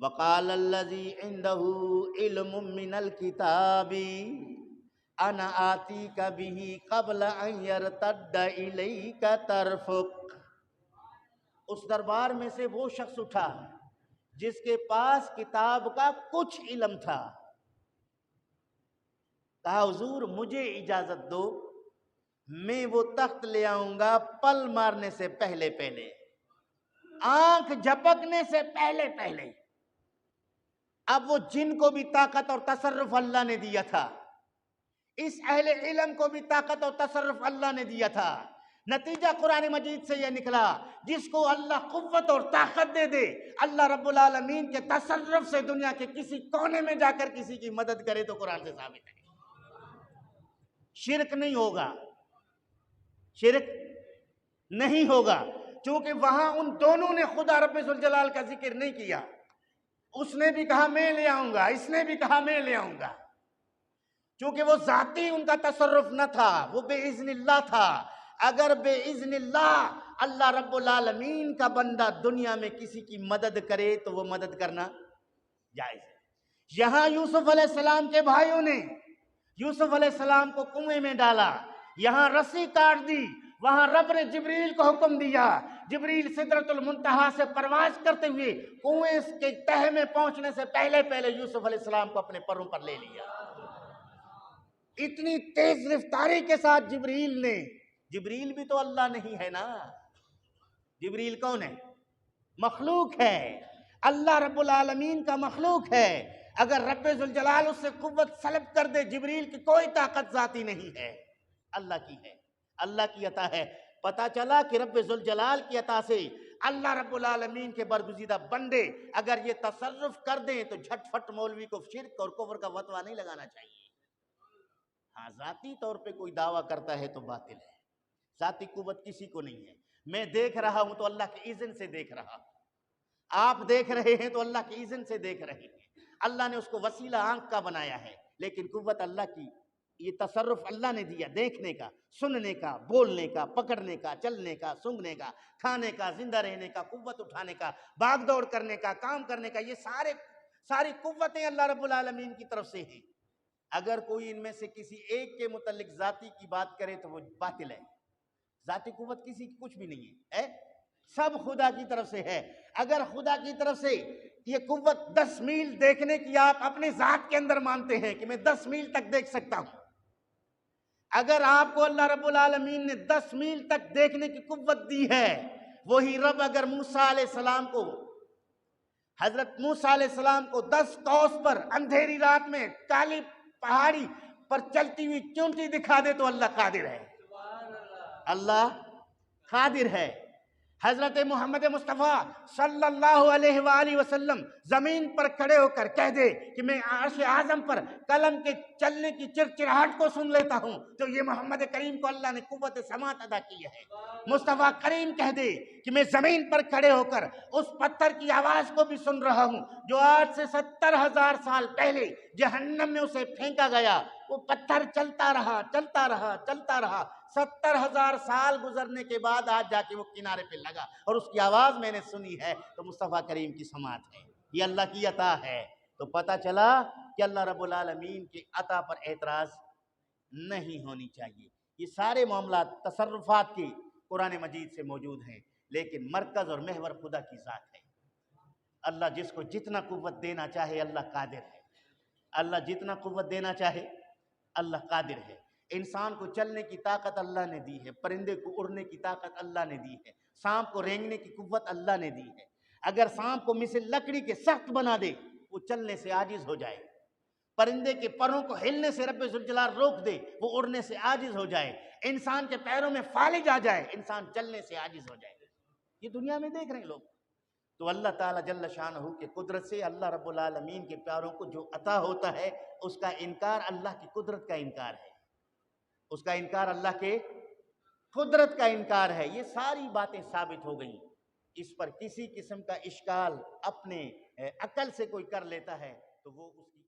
وقال الذی عنده علم من الکتاب انا آتیک به قبل ان یرتد الیک طرفک۔ اس دربار میں سے وہ شخص اٹھا جس کے پاس کتاب کا کچھ علم تھا، کہا حضور مجھے اجازت دو، میں وہ تخت لے آؤں گا پل مارنے سے پہلے پہلے، آنکھ جھپکنے سے پہلے پہلے۔ اب وہ جن کو بھی طاقت اور تصرف اللہ نے دیا تھا، اس اہل علم کو بھی طاقت اور تصرف اللہ نے دیا تھا۔ نتیجہ قرآن مجید سے یہ نکلا، جس کو اللہ قوت اور طاقت دے دے، اللہ رب العالمین کے تصرف سے دنیا کے کسی کونے میں جا کر کسی کی مدد کرے تو قرآن سے ثابت ہے۔ شرک نہیں ہوگا، شرک نہیں ہوگا، چونکہ وہاں ان دونوں نے خدا رب ذوالجلال کا ذکر نہیں کیا۔ اس نے بھی کہا میں لے آؤں گا، اس نے بھی کہا میں لے آؤں گا، چونکہ وہ ذاتی ان کا تصرف نہ تھا، وہ بے اذن اللہ تھا۔ اگر بے اذن اللہ اللہ رب العالمین کا بندہ دنیا میں کسی کی مدد کرے تو وہ مدد کرنا جائز ہے۔ یہاں یوسف علیہ السلام کے بھائیوں نے یوسف علیہ السلام کو کنویں میں ڈالا، یہاں رسی کاٹ دی، وہاں رب نے جبریل کو حکم دیا، جبریل سدرۃ المنتہا سے پرواز کرتے ہوئے کنویں کے تہہ میں پہنچنے سے پہلے پہلے یوسف علیہ السلام کو اپنے پروں پر لے لیا۔ اتنی تیز رفتاری کے ساتھ جبریل بھی تو اللہ نہیں ہے نا، جبریل کون ہے؟ مخلوق ہے، اللہ رب العالمین کا مخلوق ہے۔ اگر رب ذوالجلال اس سے قوت سلب کر دے، جبریل کی کوئی طاقت ذاتی نہیں ہے، اللہ کی ہے، اللہ کی عطا ہے۔ پتہ چلا کہ رب ذوالجلال کی عطا سے اللہ رب العالمین کے برگزیدہ بندے اگر یہ تصرف کر دیں تو جھٹ پھٹ مولوی کو شرک اور کفر کا فتویٰ نہیں لگانا چاہیے۔ ہاں ذاتی طور پہ کوئی دعویٰ کرتا ہے تو باطل ہے، ذاتی قوت کسی کو نہیں ہے۔ میں دیکھ رہا ہوں تو اللہ کے اذن سے دیکھ رہا ہوں، آپ دیکھ رہے ہیں تو اللہ کے اذن سے دیکھ رہے ہیں۔ اللہ نے اس کو وسیلہ آنکھ کا بنایا ہے، لیکن قوت اللہ کی، یہ تصرف اللہ نے دیا، دیکھنے کا، سننے کا، بولنے کا، پکڑنے کا، چلنے کا، سونگھنے کا، کھانے کا، زندہ رہنے کا، قوت اٹھانے کا، بھاگ دوڑ کرنے کا، کام کرنے کا، یہ ساری قوتیں اللہ رب العالمین کی طرف سے ہیں۔ اگر کوئی ان میں سے کسی ایک کے متعلق ذاتی کی بات کرے تو وہ باطل ہے۔ ذاتی قوت کسی کی کچھ بھی نہیں ہے، سب خدا کی طرف سے ہے۔ اگر خدا کی طرف سے یہ قوت 10 میل دیکھنے کی آپ اپنے ذات کے اندر مانتے ہیں کہ میں 10 میل تک دیکھ سکتا ہوں، اگر آپ کو اللہ رب العالمین نے 10 میل تک دیکھنے کی قوت دی ہے، وہی رب اگر موسیٰ علیہ السلام کو، حضرت موسیٰ علیہ السلام کو 10 کوس پر اندھیری رات میں کالی پہاڑی پر چلتی ہوئی چونٹی دکھا دے تو اللہ قادر ہے، اللہ قادر ہے۔ حضرت محمد مصطفیٰ صلی اللہ علیہ وآلہ وسلم زمین پر کھڑے ہو کر کہہ دے کہ میں عرش اعظم پر قلم کے چلنے کی چرچراہٹ کو سن لیتا ہوں، تو یہ محمد کریم کو اللہ نے قوت سماعت عطا کی ہے۔ مصطفیٰ کریم کہہ دے کہ میں زمین پر کھڑے ہو کر اس پتھر کی آواز کو بھی سن رہا ہوں جو آج سے 70,000 سال پہلے جہنم میں اسے پھینکا گیا، وہ پتھر چلتا رہا چلتا رہا چلتا رہا، 70,000 سال گزرنے کے بعد آج جا کے وہ کنارے پہ لگا اور اس کی آواز میں نے سنی ہے، تو مصطفیٰ کریم کی سماعت ہے، یہ اللہ کی عطا ہے۔ تو پتہ چلا کہ اللہ رب العالمین کی عطا پر اعتراض نہیں ہونی چاہیے۔ یہ سارے معاملات تصرفات کے قرآن مجید سے موجود ہیں، لیکن مرکز اور محور خدا کی ذات ہے۔ اللہ جس کو جتنا قوت دینا چاہے اللہ قادر ہے، اللہ جتنا قوت دینا چاہے اللہ قادر ہے۔ انسان کو چلنے کی طاقت اللہ نے دی ہے، پرندے کو اڑنے کی طاقت اللہ نے دی ہے، سانپ کو رینگنے کی قوت اللہ نے دی ہے۔ اگر سانپ کو مثل لکڑی کے سخت بنا دے وہ چلنے سے عاجز ہو جائے، پرندے کے پروں کو ہلنے سے رب ذوالجلال روک دے وہ اڑنے سے عاجز ہو جائے، انسان کے پیروں میں فالج آ جائے انسان چلنے سے عاجز ہو جائے، یہ دنیا میں دیکھ رہے ہیں لوگ۔ تو اللہ تعالیٰ جل شانہ کی قدرت سے اللہ رب العالمین کے پیاروں کو جو عطا ہوتا ہے اس کا انکار اللہ کی قدرت کا انکار ہے، اس کا انکار اللہ کے قدرت کا انکار ہے۔ یہ ساری باتیں ثابت ہو گئیں، اس پر کسی قسم کا اشکال اپنے عقل سے کوئی کر لیتا ہے تو وہ اس کی